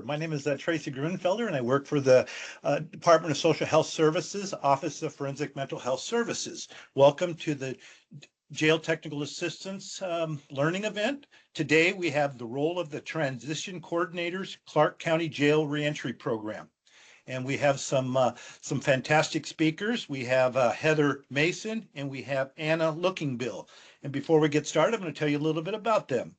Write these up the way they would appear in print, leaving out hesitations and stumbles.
My name is Tracy Grunfelder, and I work for the Department of Social Health Services, Office of Forensic Mental Health Services. Welcome to the Jail Technical Assistance Learning Event. Today, we have the role of the Transition Coordinators, Clark County Jail Reentry Program. And we have some fantastic speakers. We have Heather Mason, and we have Anna Lookingbill. And before we get started, I'm going to tell you a little bit about them.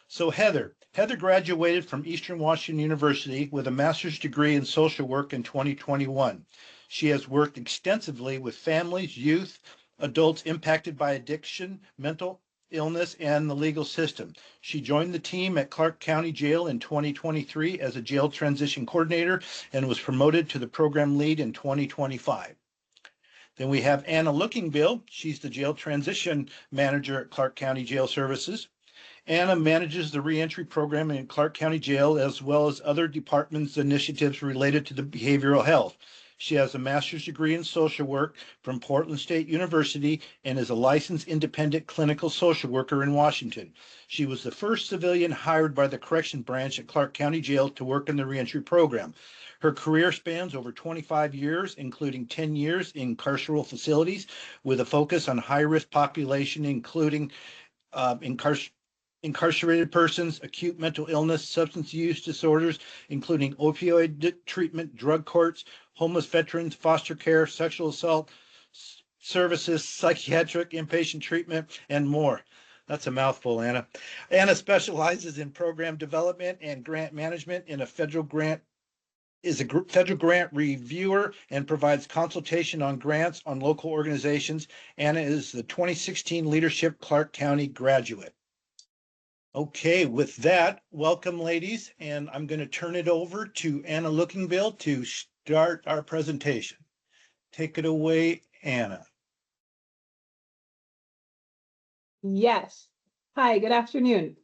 So Heather graduated from Eastern Washington University with a master's degree in social work in 2021. She has worked extensively with families, youth, adults impacted by addiction, mental illness, and the legal system. She joined the team at Clark County Jail in 2023 as a jail transition coordinator and was promoted to the program lead in 2025. Then we have Anna Lookingbill. She's the jail transition manager at Clark County Jail Services. Anna manages the reentry program in Clark County Jail, as well as other departments' initiatives related to the behavioral health. She has a master's degree in social work from Portland State University and is a licensed independent clinical social worker in Washington. She was the first civilian hired by the correction branch at Clark County Jail to work in the reentry program. Her career spans over 25 years, including 10 years in carceral facilities, with a focus on high-risk population, including incarcerated persons, acute mental illness, substance use disorders, including opioid treatment, drug courts, homeless veterans, foster care, sexual assault services, psychiatric inpatient treatment, and more. That's a mouthful, Anna. Anna specializes in program development and grant management is a federal grant reviewer and provides consultation on grants on local organizations. Anna is the 2016 Leadership Clark County graduate. Okay, with that, welcome, ladies, and I'm going to turn it over to Anna Lookingbill to start our presentation. Take it away, Anna. Yes. Hi, good afternoon.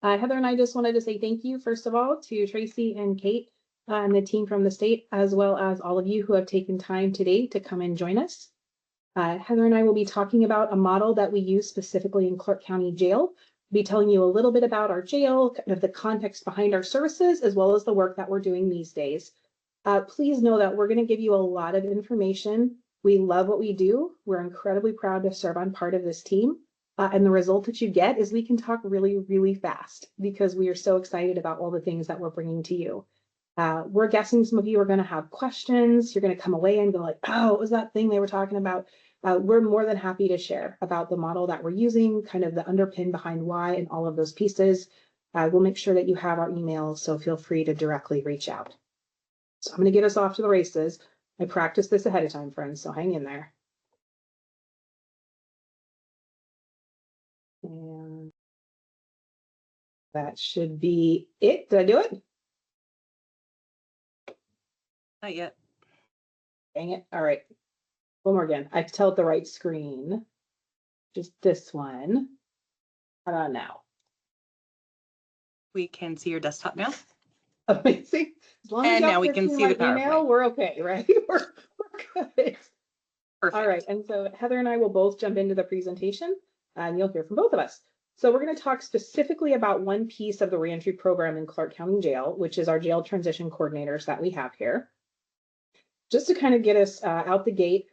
Heather and I just wanted to say thank you, first of all, to Tracy and Kate and the team from the state, as well as all of you who have taken time today to come and join us. Heather and I will be talking about a model that we use specifically in Clark County Jail. Be telling you a little bit about our jail, kind of the context behind our services, as well as the work that we're doing these days. Please know that we're going to give you a lot of information. We love what we do. We're incredibly proud to serve on part of this team. And the result that you get is we can talk really, really fast because we are so excited about all the things that we're bringing to you. We're guessing some of you are going to have questions. You're going to come away and go like, oh, what was that thing they were talking about? We're more than happy to share about the model that we're using, kind of the underpin behind why and all of those pieces. We'll make sure that you have our emails, so feel free to directly reach out. So I'm going to get us off to the races. I practiced this ahead of time, friends, so hang in there. And that should be it. Did I do it? Not yet. Dang it. All right. One more again. I have to tell it the right screen. Just this one. How about now? We can see your desktop now. Amazing. As long as now we can see the PowerPoint. email, we're okay, right? we're good. Perfect. All right. And so Heather and I will both jump into the presentation and you'll hear from both of us. So we're going to talk specifically about one piece of the reentry program in Clark County Jail, which is our jail transition coordinators that we have here. Just to kind of get us out the gate,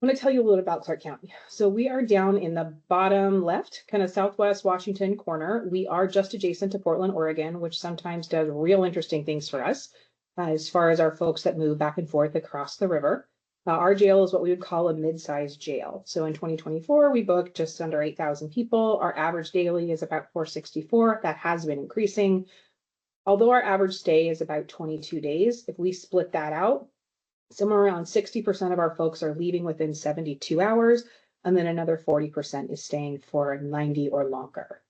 I'm going to tell you a little about Clark County. So we are down in the bottom left, kind of southwest Washington corner. We are just adjacent to Portland, Oregon, which sometimes does real interesting things for us as far as our folks that move back and forth across the river. Our jail is what we would call a mid-sized jail. So in 2024, we booked just under 8,000 people. Our average daily is about 464. That has been increasing. Although our average stay is about 22 days, if we split that out, somewhere around 60% of our folks are leaving within 72 hours, and then another 40% is staying for 90 or longer.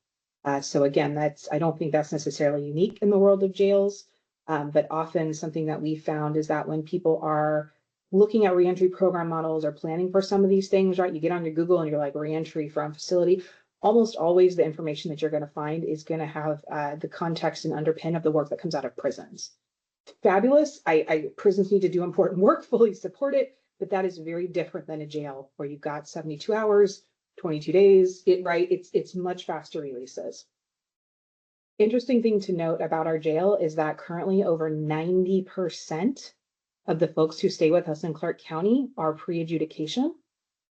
So again, I don't think that's necessarily unique in the world of jails, but often something that we found is that when people are looking at reentry program models or planning for some of these things, right, you get on your Google and you're like reentry from facility, almost always the information that you're going to find is going to have the context and underpin of the work that comes out of prisons. Fabulous. Prisons need to do important work, fully support it, but that is very different than a jail where you've got 72 hours, 22 days, right? It's much faster releases. Interesting thing to note about our jail is that currently over 90% of the folks who stay with us in Clark County are pre-adjudication,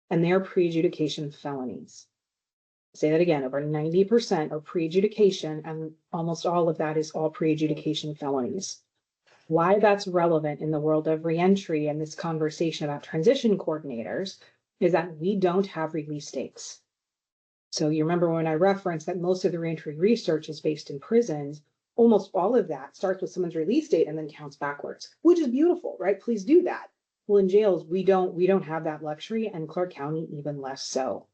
and they're pre-adjudication felonies. Say that again, over 90% are pre-adjudication, and almost all of that is all pre-adjudication felonies. Why that's relevant in the world of reentry and this conversation about transition coordinators is that we don't have release dates. So you remember when I referenced that most of the reentry research is based in prisons, almost all of that starts with someone's release date and then counts backwards, which is beautiful, right? Please do that. Well, in jails, we don't have that luxury, and Clark County even less so.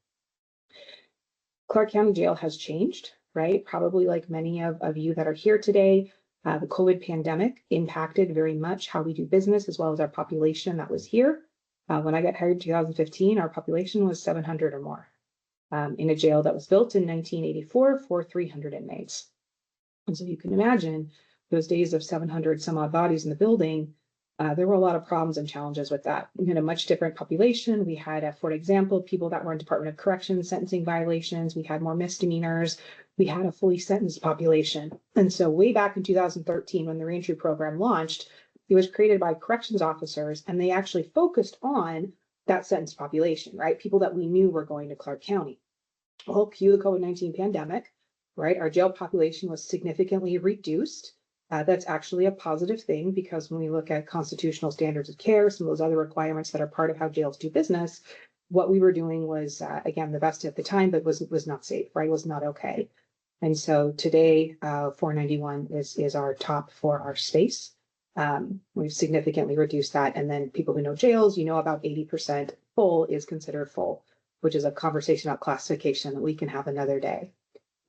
Clark County Jail has changed, right? Probably like many of you that are here today, the COVID pandemic impacted very much how we do business as well as our population that was here. When I got hired in 2015, our population was 700 or more in a jail that was built in 1984 for 300 inmates. And so you can imagine those days of 700 some odd bodies in the building, there were a lot of problems and challenges with that. We had a much different population. We had, for example, people that were in Department of Corrections sentencing violations. We had more misdemeanors. We had a fully sentenced population. And so way back in 2013, when the Reentry program launched, it was created by corrections officers, and they actually focused on that sentenced population, right? People that we knew were going to Clark County. Well, cue the COVID-19 pandemic, right? Our jail population was significantly reduced. That's actually a positive thing, because when we look at constitutional standards of care, some of those other requirements that are part of how jails do business, what we were doing was, again, the best at the time, but was not safe, right? Was not okay. And so today, 491 is our top for our space. We've significantly reduced that. And then people who know jails, you know, about 80% full is considered full, which is a conversation about classification that we can have another day.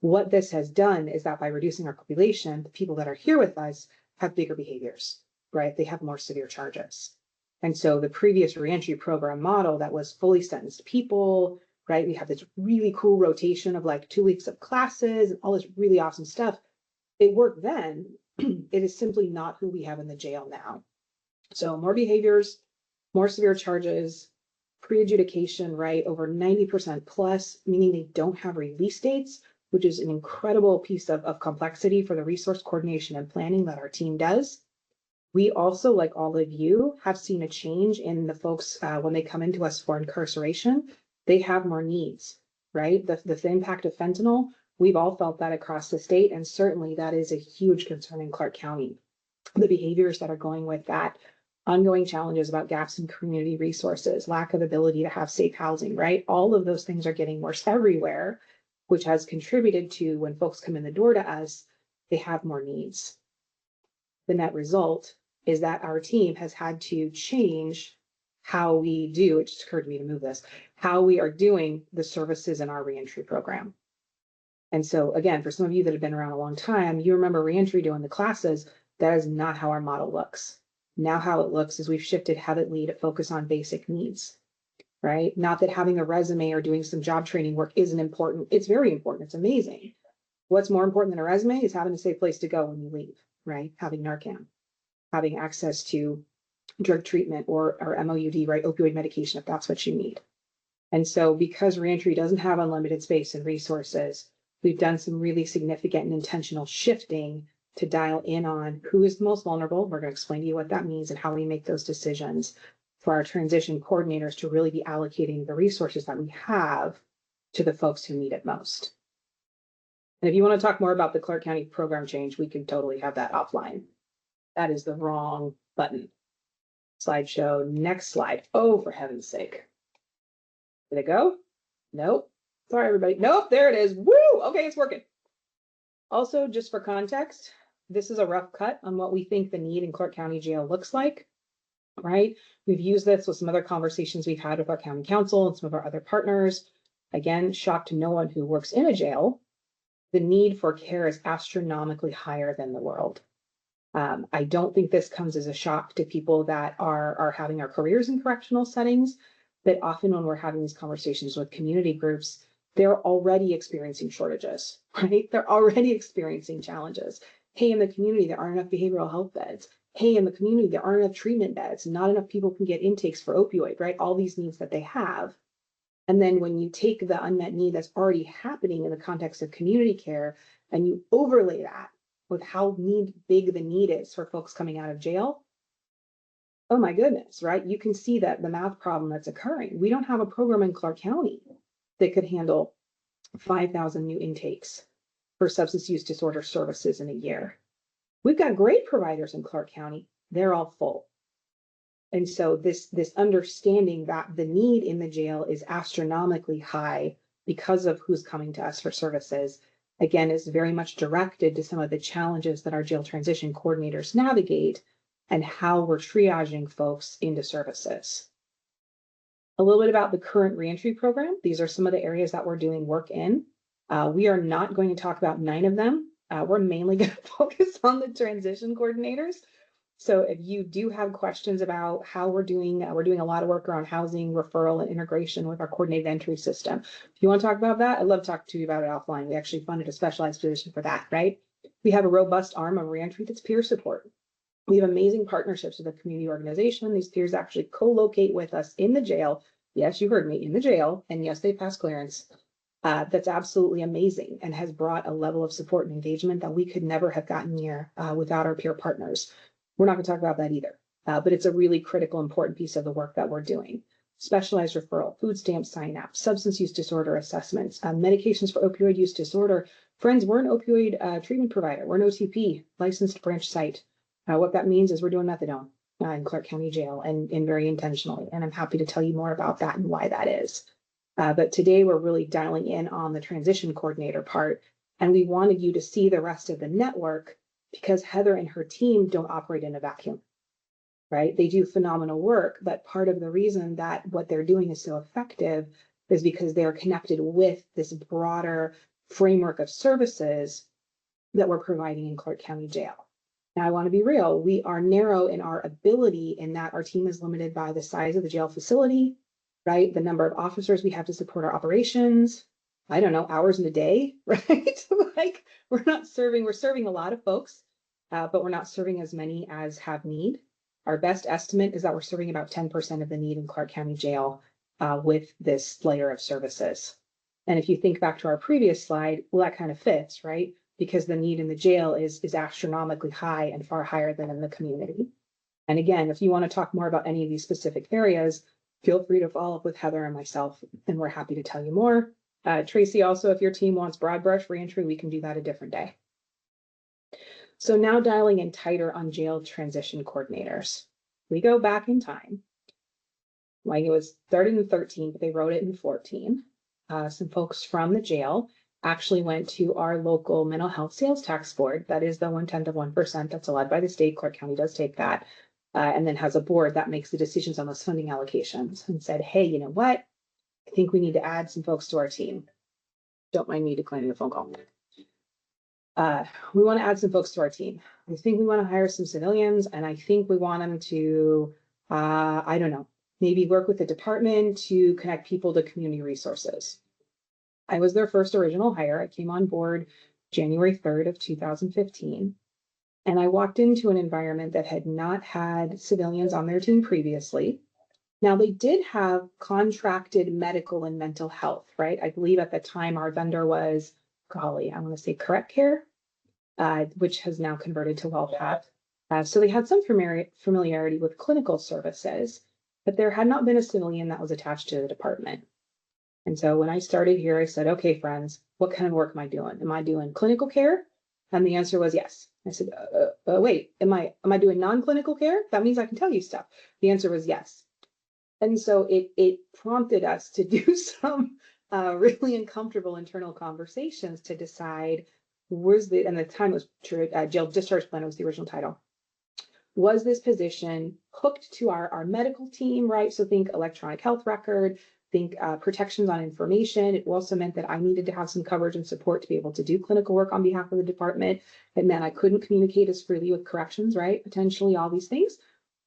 What this has done is that by reducing our population, the people that are here with us have bigger behaviors, right? They have more severe charges. And so the previous reentry program model that was fully sentenced people, right? We have this really cool rotation of like 2 weeks of classes and all this really awesome stuff. It worked then. It is simply not who we have in the jail now. So more behaviors, more severe charges, pre-adjudication, right? Over 90% plus, meaning they don't have release dates, which is an incredible piece of complexity for the resource coordination and planning that our team does. We also, like all of you, have seen a change in the folks when they come into us for incarceration. They have more needs, right? The impact of fentanyl, we've all felt that across the state, and certainly that is a huge concern in Clark County. The behaviors that are going with that, ongoing challenges about gaps in community resources, lack of ability to have safe housing, right? All of those things are getting worse everywhere, which has contributed to when folks come in the door to us, they have more needs. The net result is that our team has had to change how we do, it just occurred to me to move this, how we are doing the services in our reentry program. And so again, for some of you that have been around a long time, you remember reentry doing the classes. That is not how our model looks. Now how it looks is we've shifted heavily to focus on basic needs. Right? Not that having a resume or doing some job training work isn't important. It's very important. It's amazing. What's more important than a resume is having a safe place to go when you leave, right? Having Narcan, having access to drug treatment or MOUD, right? Opioid medication, if that's what you need. And so because reentry doesn't have unlimited space and resources, we've done some really significant and intentional shifting to dial in on who is the most vulnerable. We're going to explain to you what that means and how we make those decisions for our transition coordinators to really be allocating the resources that we have to the folks who need it most. And if you want to talk more about the Clark County program change, we can totally have that offline. That is the wrong button. Slideshow, next slide. Oh, for heaven's sake. Did it go? Nope. Sorry, everybody. Nope, there it is. Woo! Okay, it's working. Also, just for context, this is a rough cut on what we think the need in Clark County Jail looks like. Right? We've used this with some other conversations we've had with our county council and some of our other partners. Again, shock to no one who works in a jail. The need for care is astronomically higher than the world. I don't think this comes as a shock to people that are having our careers in correctional settings, but often when we're having these conversations with community groups, they're already experiencing shortages, right? They're already experiencing challenges. Hey, in the community, there aren't enough behavioral health beds. Hey, in the community, there aren't enough treatment beds. Not enough people can get intakes for opioid, right? All these needs that they have. And then when you take the unmet need that's already happening in the context of community care and you overlay that with how big the need is for folks coming out of jail, oh my goodness, right? You can see that the math problem that's occurring. We don't have a program in Clark County that could handle 5,000 new intakes for substance use disorder services in a year. We've got great providers in Clark County. They're all full. And so this understanding that the need in the jail is astronomically high because of who's coming to us for services, again, is very much directed to some of the challenges that our jail transition coordinators navigate and how we're triaging folks into services. A little bit about the current reentry program. These are some of the areas that we're doing work in. We are not going to talk about 9 of them. We're mainly going to focus on the transition coordinators. So if you do have questions about how we're doing a lot of work around housing, referral, and integration with our coordinated entry system. If you want to talk about that, I'd love to talk to you about it offline. We actually funded a specialized position for that, right? We have a robust arm of reentry that's peer support. We have amazing partnerships with the community organization. These peers actually co-locate with us in the jail. Yes, you heard me, in the jail. And yes, they pass clearance. That's absolutely amazing and has brought a level of support and engagement that we could never have gotten near without our peer partners. We're not going to talk about that either, but it's a really critical, important piece of the work that we're doing. Specialized referral, food stamp sign-up, substance use disorder assessments, medications for opioid use disorder. Friends, we're an opioid treatment provider. We're an OTP, licensed branch site. What that means is we're doing methadone in Clark County Jail and very intentionally. And I'm happy to tell you more about that and why that is. But today we're really dialing in on the transition coordinator part. And we wanted you to see the rest of the network because Heather and her team don't operate in a vacuum, right? They do phenomenal work, but part of the reason that what they're doing is so effective is because they're connected with this broader framework of services that we're providing in Clark County Jail. Now, I want to be real. We are narrow in our ability in that our team is limited by the size of the jail facility, right? The number of officers we have to support our operations. I don't know, hours in a day, right? Like we're serving a lot of folks, but we're not serving as many as have need. Our best estimate is that we're serving about 10% of the need in Clark County Jail with this layer of services. And if you think back to our previous slide, well, that kind of fits, right? Because the need in the jail is astronomically high and far higher than in the community. And again, if you want to talk more about any of these specific areas, feel free to follow up with Heather and myself, and we're happy to tell you more. Tracy, also, if your team wants broad brush reentry, we can do that a different day. So now dialing in tighter on jail transition coordinators. We go back in time. Like it was started in 13, but they wrote it in 14. Some folks from the jail actually went to our local mental health sales tax board. That is the 0.1% that's led by the state. Clark County does take that. And then has a board that makes the decisions on those funding allocations and said, hey, you know what? I think we need to add some folks to our team. Don't mind me declining the phone call. We want to add some folks to our team. I think we want to hire some civilians, and I think we want them to, I don't know, maybe work with the department to connect people to community resources. I was their first original hire. I came on board January 3rd of 2015. And I walked into an environment that had not had civilians on their team previously. Now, they did have contracted medical and mental health, right? I believe at the time our vendor was, golly, I want to say Correct Care, which has now converted to WellPath. So they had some familiarity with clinical services, but there had not been a civilian that was attached to the department. And so when I started here, I said, okay, friends, what kind of work am I doing? Am I doing clinical care? And the answer was yes. I said, wait, am I doing non-clinical care? That means I can tell you stuff. The answer was yes. And so it prompted us to do some really uncomfortable internal conversations to decide, and the time was true, jail discharge plan was the original title. Was this position hooked to our medical team, right? So think electronic health record, think protections on information. It also meant that I needed to have some coverage and support to be able to do clinical work on behalf of the department. It meant I couldn't communicate as freely with corrections, right? Potentially all these things.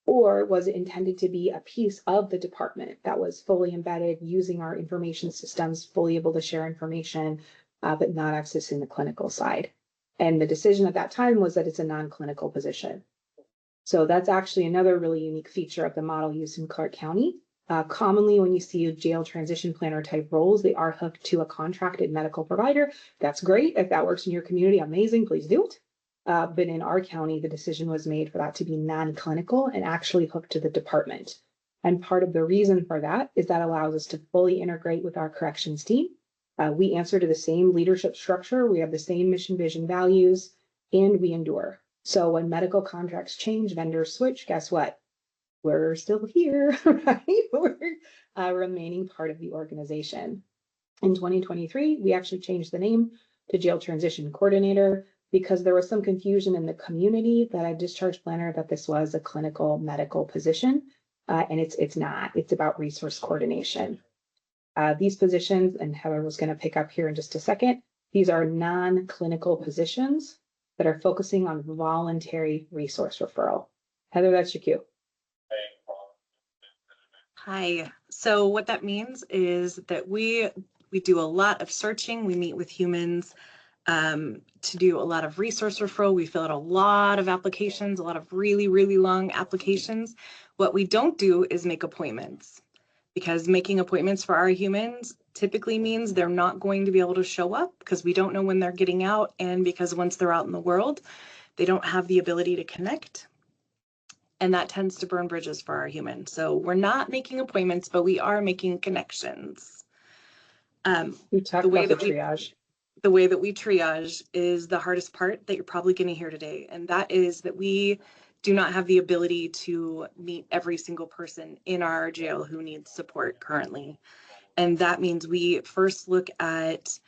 Or was it intended to be a piece of the department that was fully embedded, using our information systems, fully able to share information, but not accessing the clinical side? And the decision at that time was that it's a non-clinical position. So that's actually another really unique feature of the model used in Clark County. Commonly, when you see jail transition planner type roles, they are hooked to a contracted medical provider. That's great. If that works in your community, amazing, please do it. But in our county, the decision was made for that to be non-clinical and actually hooked to the department. And part of the reason for that is that allows us to fully integrate with our corrections team. We answer to the same leadership structure. We have the same mission, vision, values, and we endure. So when medical contracts change, vendors switch, guess what? We're still here, right? We're remaining part of the organization. In 2023, we actually changed the name to Jail Transition Coordinator because there was some confusion in the community that a discharge planner, that this was a clinical medical position, and it's not. It's about resource coordination. These positions, and Heather was going to pick up here in just a second, these are non-clinical positions that are focusing on voluntary resource referral. Heather, that's your cue. Hi. So what that means is that we do a lot of searching. We meet with humans to do a lot of resource referral. We fill out a lot of applications, a lot of really, really long applications. What we don't do is make appointments, because making appointments for our humans typically means they're not going to be able to show up because we don't know when they're getting out, and because once they're out in the world, they don't have the ability to connect. And that tends to burn bridges for our humans. So we're not making appointments, but we are making connections. We talked about the triage. The way that we triage is the hardest part that you're probably going to hear today. And that is that we do not have the ability to meet every single person in our jail who needs support currently. And that means we first look at,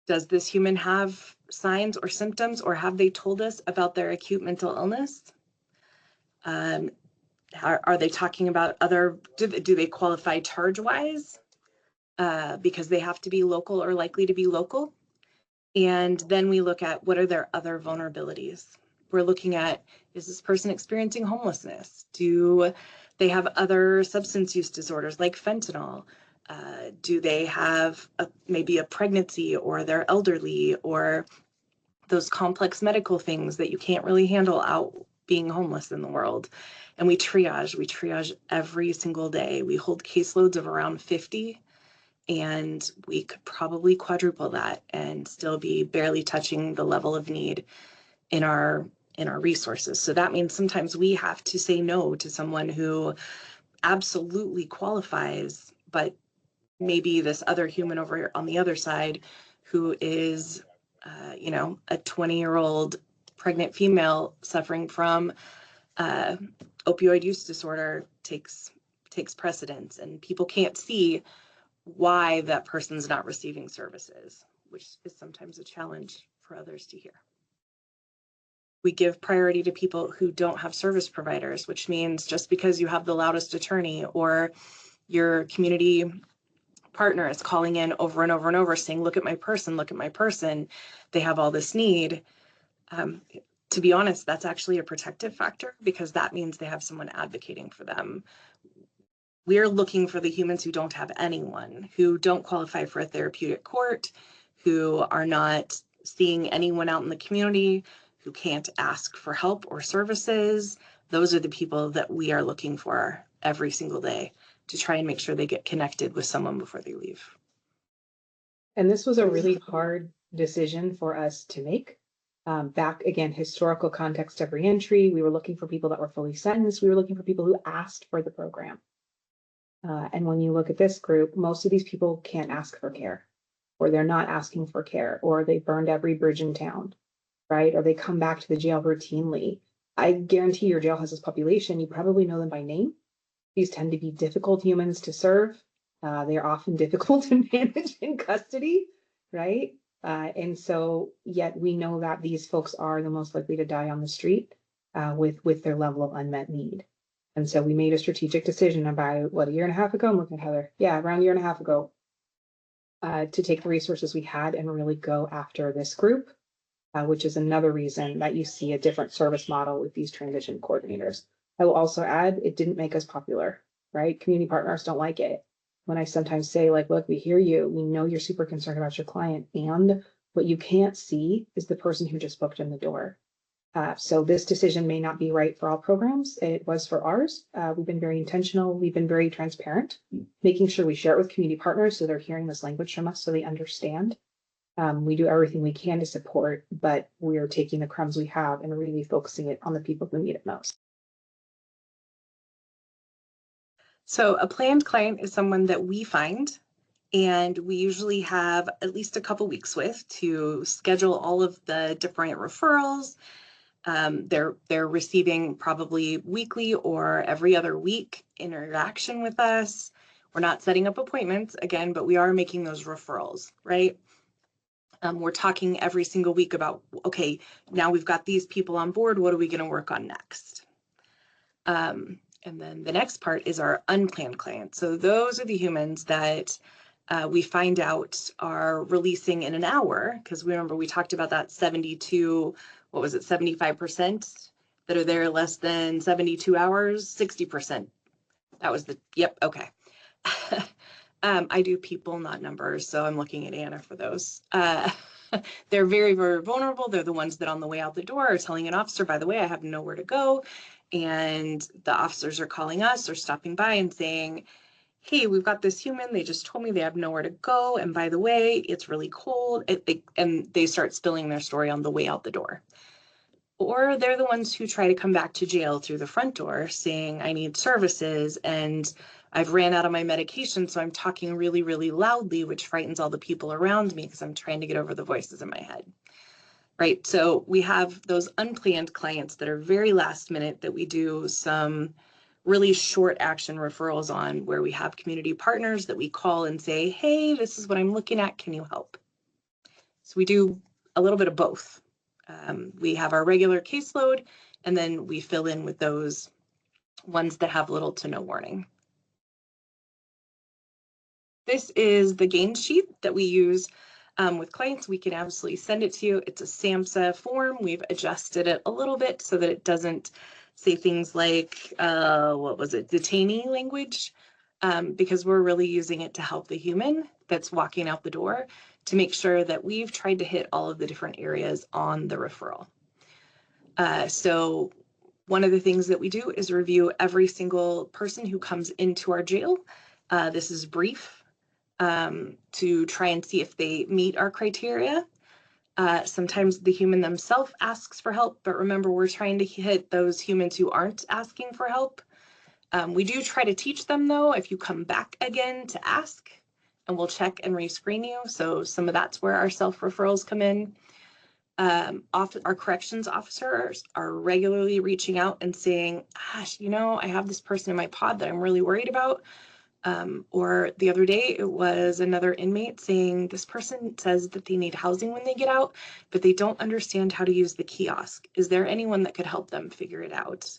does this human have signs or symptoms, or have they told us about their acute mental illness? Are they talking about other, do they qualify charge-wise? Because they have to be local or likely to be local. And then we look at, what are their other vulnerabilities? We're looking at, is this person experiencing homelessness? Do they have other substance use disorders like fentanyl? Do they have maybe a pregnancy, or they're elderly, or those complex medical things that you can't really handle out being homeless in the world? And we triage every single day. We hold caseloads of around 50, and we could probably quadruple that and still be barely touching the level of need in our resources. So that means sometimes we have to say no to someone who absolutely qualifies, but maybe this other human over here on the other side who is a 20-year-old pregnant female suffering from opioid use disorder takes precedence, and people can't see why that person's not receiving services, which is sometimes a challenge for others to hear. We give priority to people who don't have service providers, which means just because you have the loudest attorney, or your community partner is calling in over and over and over saying, look at my person, they have all this need. To be honest, that's actually a protective factor, because that means they have someone advocating for them. We're looking for the humans who don't have anyone, who don't qualify for a therapeutic court, who are not seeing anyone out in the community, who can't ask for help or services. Those are the people that we are looking for every single day to try and make sure they get connected with someone before they leave. And this was a really hard decision for us to make. Back again, historical context of reentry, we were looking for people that were fully sentenced. We were looking for people who asked for the program. And when you look at this group, most of these people can't ask for care, or they're not asking for care, or they burned every bridge in town, right? Or they come back to the jail routinely. I guarantee your jail has this population. You probably know them by name. These tend to be difficult humans to serve. They are often difficult to manage in custody, right? And so yet we know that these folks are the most likely to die on the street with their level of unmet need. And so we made a strategic decision about, a year and a half ago? I'm looking at Heather. Yeah, around a year and a half ago, to take the resources we had and really go after this group, which is another reason that you see a different service model with these transition coordinators. I will also add, it didn't make us popular, right? Community partners don't like it. When I sometimes say, like, look, we hear you, we know you're super concerned about your client, and what you can't see is the person who just booked in the door. So this decision may not be right for all programs. It was for ours. We've been very intentional. We've been very transparent, making sure we share it with community partners so they're hearing this language from us so they understand. We do everything we can to support, but we're taking the crumbs we have and really focusing it on the people who need it most. So a planned client is someone that we find and we usually have at least a couple weeks with to schedule all of the different referrals. They're receiving probably weekly or every other week interaction with us. We're not setting up appointments again, but we are making those referrals, right? We're talking every single week about, okay, now we've got these people on board. What are we going to work on next? And then the next part is our unplanned clients. So those are the humans that we find out are releasing in an hour, because remember we talked about that 72, what was it, 75% that are there less than 72 hours, 60%. That was the, yep, okay. I do people, not numbers, so I'm looking at Anna for those. They're very, very vulnerable. They're the ones that on the way out the door are telling an officer, by the way, I have nowhere to go. And the officers are calling us or stopping by and saying, hey, we've got this human. They just told me they have nowhere to go. And by the way, it's really cold. And they start spilling their story on the way out the door. Or they're the ones who try to come back to jail through the front door saying, I need services and I've ran out of my medication. So I'm talking really, really loudly, which frightens all the people around me because I'm trying to get over the voices in my head. Right. So we have those unplanned clients that are very last minute that we do some really short action referrals on, where we have community partners that we call and say, hey, this is what I'm looking at. Can you help? So we do a little bit of both. We have our regular caseload, and then we fill in with those ones that have little to no warning. This is the gain sheet that we use with clients. We can absolutely send it to you. It's a SAMHSA form. We've adjusted it a little bit so that it doesn't say things like, what was it, detainee language, because we're really using it to help the human that's walking out the door to make sure that we've tried to hit all of the different areas on the referral. So one of the things that we do is review every single person who comes into our jail. This is brief to try and see if they meet our criteria. Sometimes the human themselves asks for help, but remember, we're trying to hit those humans who aren't asking for help. We do try to teach them, though, if you come back again to ask, and we'll check and rescreen you. So some of that's where our self-referrals come in. Our corrections officers are regularly reaching out and saying, gosh, you know, I have this person in my pod that I'm really worried about. Or the other day, it was another inmate saying this person says that they need housing when they get out, but they don't understand how to use the kiosk. Is there anyone that could help them figure it out?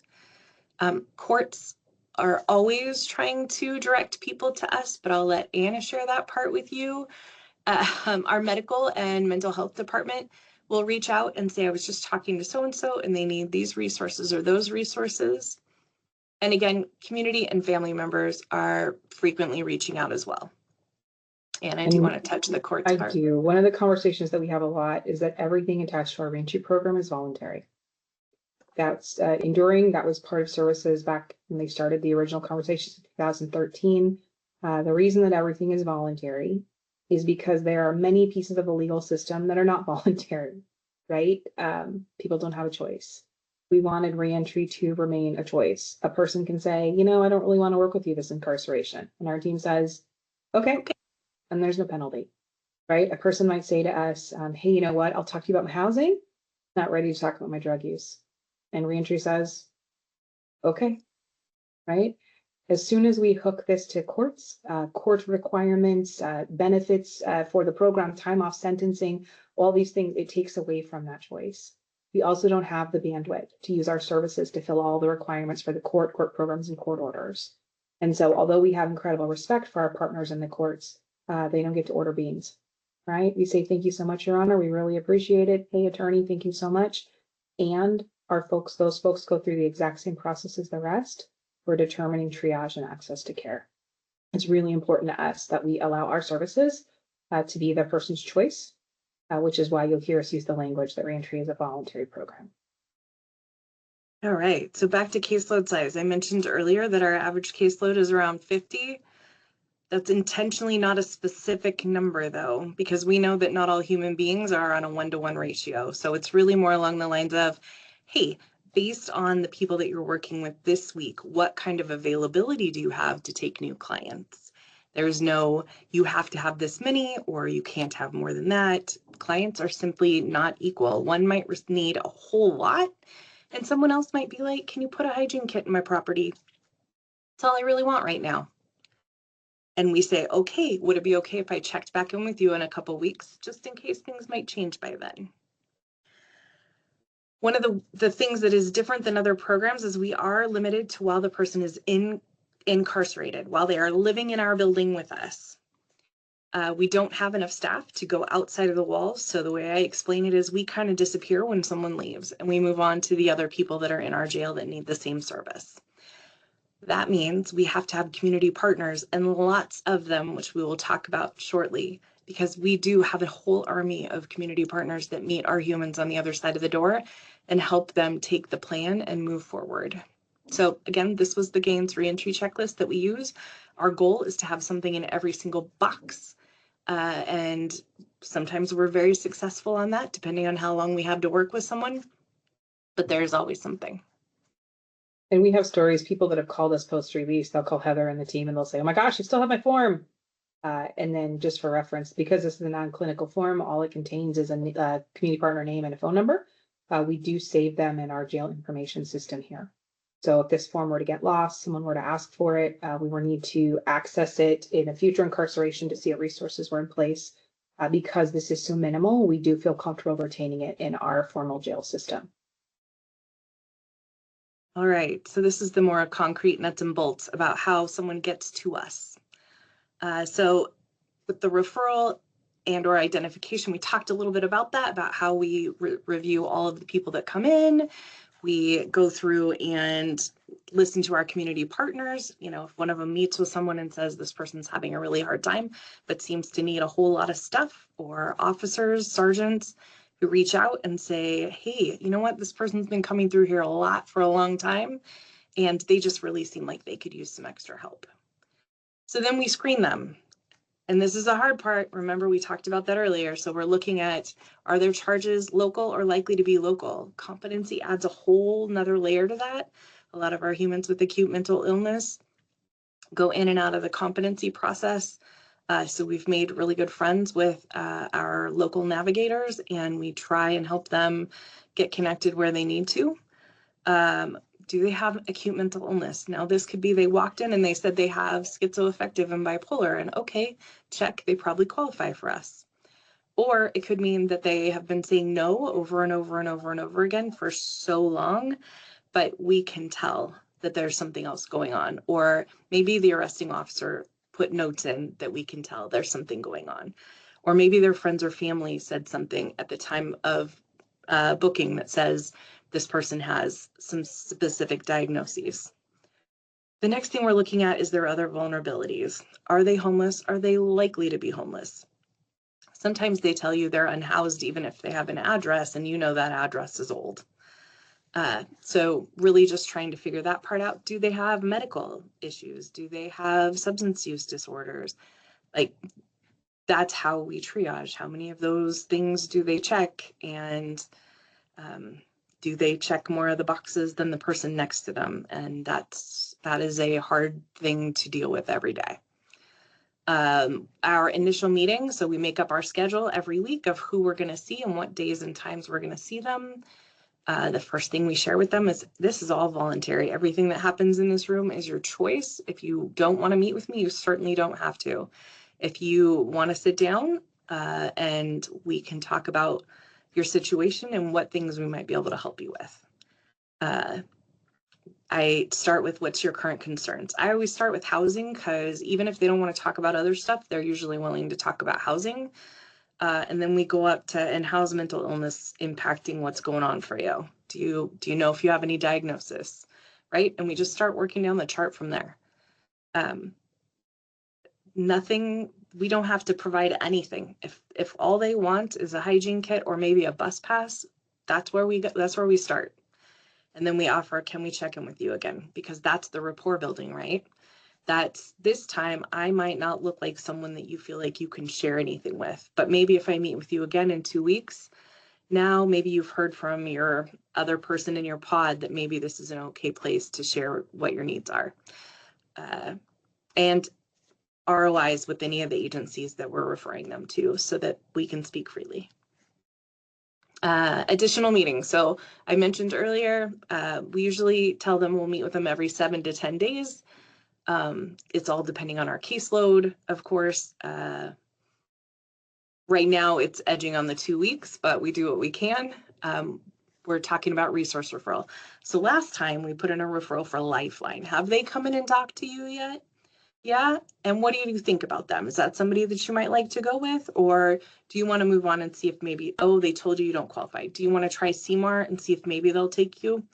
Courts are always trying to direct people to us, but I'll let Anna share that part with you. Our medical and mental health department will reach out and say, I was just talking to so-and-so and they need these resources or those resources. And again, community and family members are frequently reaching out as well. And I do want to touch the courts part. I do. One of the conversations that we have a lot is that everything attached to our Reentry program is voluntary. That's enduring. That was part of services back when they started the original conversations in 2013. The reason that everything is voluntary is because there are many pieces of the legal system that are not voluntary, right? People don't have a choice. We wanted reentry to remain a choice. A person can say, you know, I don't really want to work with you this incarceration. And our team says, okay. And there's no penalty, right? A person might say to us, hey, you know what? I'll talk to you about my housing. Not ready to talk about my drug use. And reentry says, okay, right? As soon as we hook this to courts, court requirements, benefits for the program, time off sentencing, all these things, it takes away from that choice. We also don't have the bandwidth to use our services to fill all the requirements for the court programs and court orders. And so although we have incredible respect for our partners in the courts, they don't get to order beans, right? We say, thank you so much, Your Honor. We really appreciate it. Hey, attorney, thank you so much. And our folks, those folks go through the exact same process as the rest. For determining triage and access to care. It's really important to us that we allow our services to be the person's choice, which is why you'll hear us use the language that Reentry is a voluntary program. All right, so back to caseload size. I mentioned earlier that our average caseload is around 50. That's intentionally not a specific number though, because we know that not all human beings are on a 1-to-1 ratio. So it's really more along the lines of, hey, based on the people that you're working with this week, what kind of availability do you have to take new clients? There's no, you have to have this many or you can't have more than that. Clients are simply not equal. One might need a whole lot and someone else might be like, can you put a hygiene kit in my property? That's all I really want right now. And we say, okay, would it be okay if I checked back in with you in a couple weeks, just in case things might change by then? One of the things that is different than other programs is we are limited to while the person is incarcerated, while they are living in our building with us. We don't have enough staff to go outside of the walls. So the way I explain it is we kind of disappear when someone leaves and we move on to the other people that are in our jail that need the same service. That means we have to have community partners and lots of them, which we will talk about shortly, because we do have a whole army of community partners that meet our humans on the other side of the door and help them take the plan and move forward. So again, this was the Gaines reentry checklist that we use. Our goal is to have something in every single box. And sometimes we're very successful on that, depending on how long we have to work with someone, but there's always something. And we have stories, people that have called us post-release, they'll call Heather and the team and they'll say, oh my gosh, I still have my form. And then just for reference, because this is a non-clinical form, all it contains is a community partner name and a phone number. We do save them in our jail information system here. So if this form were to get lost, someone were to ask for it, we will need to access it in a future incarceration to see what resources were in place. Because this is so minimal, we do feel comfortable retaining it in our formal jail system. All right, so this is the more concrete nuts and bolts about how someone gets to us. So with the referral and or identification, we talked a little bit about that, about how we review all of the people that come in. We go through and listen to our community partners. You know, if one of them meets with someone and says this person's having a really hard time, but seems to need a whole lot of stuff, or officers, sergeants who reach out and say, hey, you know what, this person's been coming through here a lot for a long time, and they just really seem like they could use some extra help. So then we screen them. And this is a hard part. Remember, we talked about that earlier. So we're looking at, are their charges local or likely to be local? Competency adds a whole nother layer to that. A lot of our humans with acute mental illness go in and out of the competency process. So we've made really good friends with our local navigators, and we try and help them get connected where they need to. Do they have acute mental illness? Now, this could be they walked in and they said they have schizoaffective and bipolar, and okay, check, they probably qualify for us. Or it could mean that they have been saying no over and over and over and over again for so long, but we can tell that there's something else going on. Or maybe the arresting officer put notes in that we can tell there's something going on. Or maybe their friends or family said something at the time of booking that says, this person has some specific diagnoses. The next thing we're looking at is their other vulnerabilities. Are they homeless? Are they likely to be homeless? Sometimes they tell you they're unhoused even if they have an address and you know that address is old. So really just trying to figure that part out. Do they have medical issues? Do they have substance use disorders? Like, that's how we triage. How many of those things do they check? And do they check more of the boxes than the person next to them? And that is a hard thing to deal with every day. Our initial meeting, so we make up our schedule every week of who we're going to see and what days and times we're going to see them. The first thing we share with them is this is all voluntary. Everything that happens in this room is your choice. If you don't want to meet with me, you certainly don't have to. If you want to sit down and we can talk about your situation and what things we might be able to help you with. I start with what's your current concerns. I always start with housing because even if they don't want to talk about other stuff, they're usually willing to talk about housing. And then we go up to, and how's mental illness impacting what's going on for you? Do you know if you have any diagnosis, right? And we just start working down the chart from there. We don't have to provide anything. If all they want is a hygiene kit or maybe a bus pass, that's where we start. And then we offer, can we check in with you again? Because that's the rapport building, right? That's this time I might not look like someone that you feel like you can share anything with, but maybe if I meet with you again in 2 weeks, now maybe you've heard from your other person in your pod that maybe this is an okay place to share what your needs are. And ROIs with any of the agencies that we're referring them to so that we can speak freely. Additional meetings. So I mentioned earlier, we usually tell them we'll meet with them every 7 to 10 days. It's all depending on our caseload, of course. Right now it's edging on the 2 weeks, but we do what we can. We're talking about resource referral. So last time we put in a referral for Lifeline. Have they come in and talked to you yet? Yeah. And what do you think about them? Is that somebody that you might like to go with? Or do you want to move on and see if maybe, oh, they told you you don't qualify. Do you want to try CMAR and see if maybe they'll take you?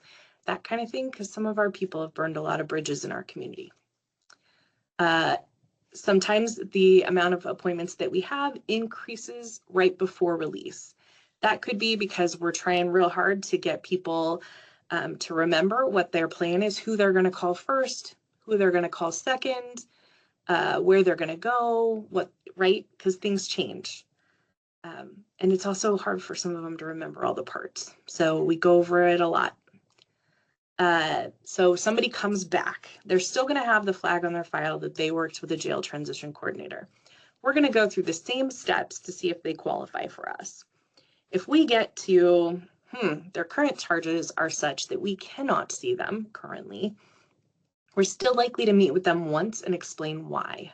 That kind of thing, because some of our people have burned a lot of bridges in our community. Sometimes the amount of appointments that we have increases right before release. That could be because we're trying real hard to get people to remember what their plan is, who they're going to call first, who they're going to call second, where they're going to go, what, right? Because things change. And it's also hard for some of them to remember all the parts. So we go over it a lot. So somebody comes back, they're still going to have the flag on their file that they worked with a jail transition coordinator. We're going to go through the same steps to see if they qualify for us. If we get to, their current charges are such that we cannot see them currently, we're still likely to meet with them once and explain why.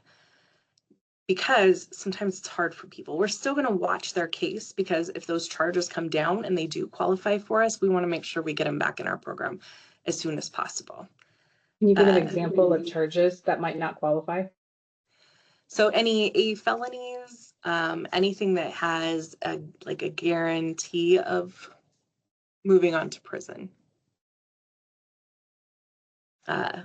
Because sometimes it's hard for people. We're still going to watch their case because if those charges come down and they do qualify for us, we want to make sure we get them back in our program as soon as possible. Can you give an example of charges that might not qualify? So any A felonies, anything that has a guarantee of moving on to prison. Yeah.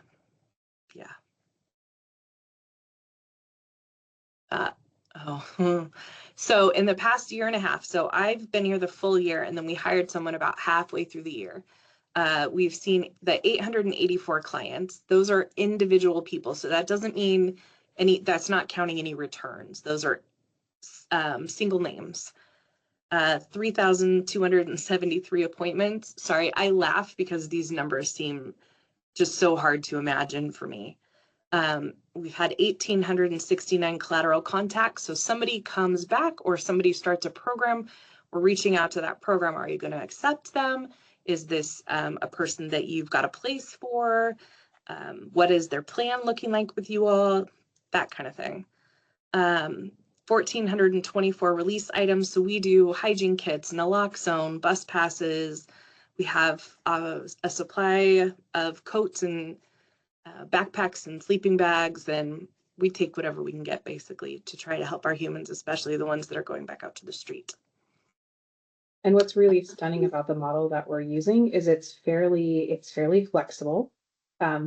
So in the past year and a half, so I've been here the full year and then we hired someone about halfway through the year. We've seen the 884 clients. Those are individual people. So that doesn't mean that's not counting any returns. Those are single names. 3,273 appointments. Sorry, I laugh because these numbers seem just so hard to imagine for me. We've had 1,869 collateral contacts. So somebody comes back or somebody starts a program, we're reaching out to that program. Are you going to accept them? Is this a person that you've got a place for? What is their plan looking like with you all? That kind of thing. 1,424 release items. So we do hygiene kits, naloxone, bus passes. We have a supply of coats and backpacks and sleeping bags, and we take whatever we can get basically to try to help our humans, especially the ones that are going back out to the street. And what's really stunning about the model that we're using is it's fairly flexible.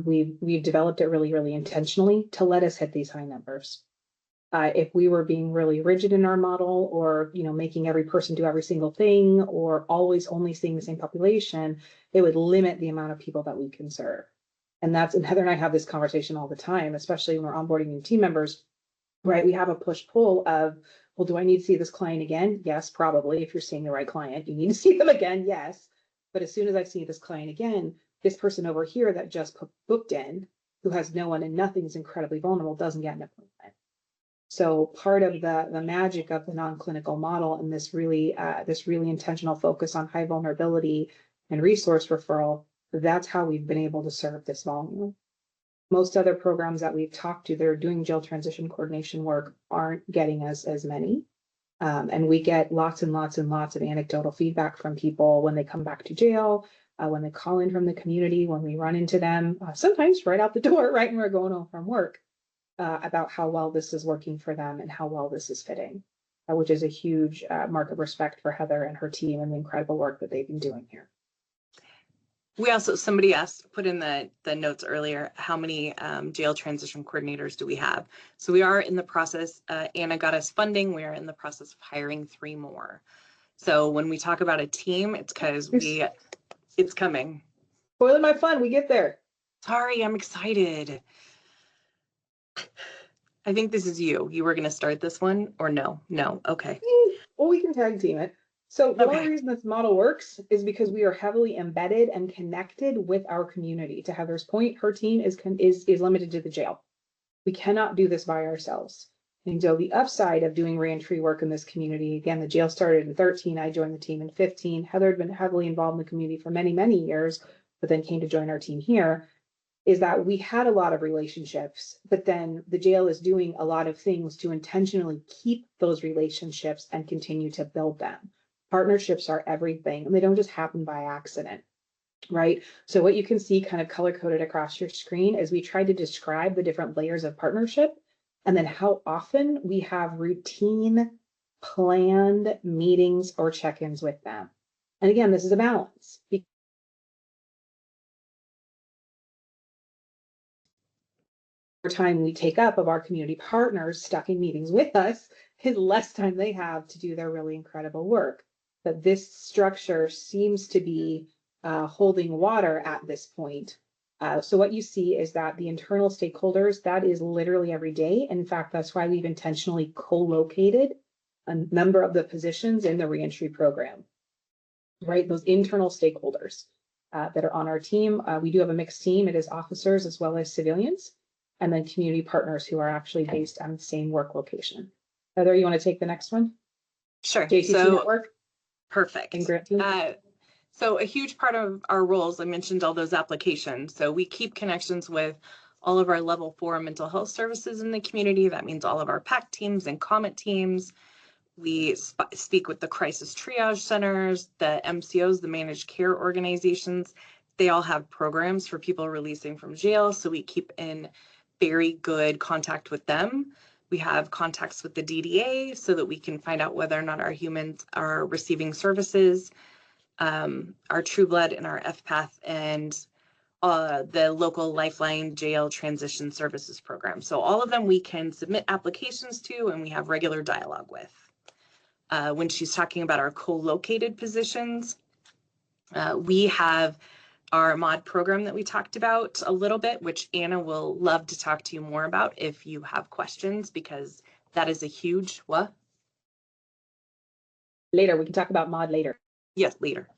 We've developed it really intentionally to let us hit these high numbers. If we were being really rigid in our model or, making every person do every single thing or always only seeing the same population, it would limit the amount of people that we can serve. And Heather and I have this conversation all the time, especially when we're onboarding new team members, right? We have a push-pull of, well, do I need to see this client again? Yes, probably. If you're seeing the right client, you need to see them again. Yes. But as soon as I see this client again, this person over here that just booked in, who has no one and nothing, is incredibly vulnerable, doesn't get an appointment. So part of the magic of the non-clinical model and this really intentional focus on high vulnerability and resource referral, that's how we've been able to serve this volume. Most other programs that we've talked to that are doing jail transition coordination work aren't getting as many. And we get lots and lots and lots of anecdotal feedback from people when they come back to jail, when they call in from the community, when we run into them, sometimes right out the door, right when we're going home from work, about how well this is working for them and how well this is fitting, which is a huge mark of respect for Heather and her team and the incredible work that they've been doing here. We also, somebody asked, put in the notes earlier, how many jail transition coordinators do we have? So we are in the process, Anna got us funding. We are in the process of hiring 3 more. So when we talk about a team, it's because it's coming. Spoiling my fun, we get there. Sorry, I'm excited. I think this is you. You were going to start this one or no? No. Okay. Well, we can tag team it. So the only Okay. reason this model works is because we are heavily embedded and connected with our community. To Heather's point, her team is limited to the jail. We cannot do this by ourselves. And so the upside of doing reentry work in this community, again, the jail started in 13. I joined the team in 15. Heather had been heavily involved in the community for many, many years, but then came to join our team here, is that we had a lot of relationships, but then the jail is doing a lot of things to intentionally keep those relationships and continue to build them. Partnerships are everything, and they don't just happen by accident, right? So what you can see kind of color coded across your screen is we try to describe the different layers of partnership and then how often we have routine planned meetings or check-ins with them. And again, this is a balance. Time we take up of our community partners stuck in meetings with us is less time they have to do their really incredible work. But this structure seems to be holding water at this point. So what you see is that the internal stakeholders, that is literally every day. In fact, that's why we've intentionally co-located a number of the positions in the reentry program, right? Those internal stakeholders that are on our team. We do have a mixed team. It is officers as well as civilians, and then community partners who are actually based on the same work location. Heather, you want to take the next one? Sure. JTT Network Perfect. and grant team. So a huge part of our roles, I mentioned all those applications. So we keep connections with all of our level 4 mental health services in the community. That means all of our PAC teams and COMET teams. We speak with the crisis triage centers, the MCOs, the managed care organizations. They all have programs for people releasing from jail. So we keep in very good contact with them. We have contacts with the DDA so that we can find out whether or not our humans are receiving services, our True Blood and our FPATH, and the local Lifeline Jail Transition Services Program. So all of them we can submit applications to and we have regular dialogue with. When she's talking about our co-located positions, we have our mod program that we talked about a little bit, which Anna will love to talk to you more about if you have questions, because that is a huge what? Later, we can talk about mod later. Yes, later.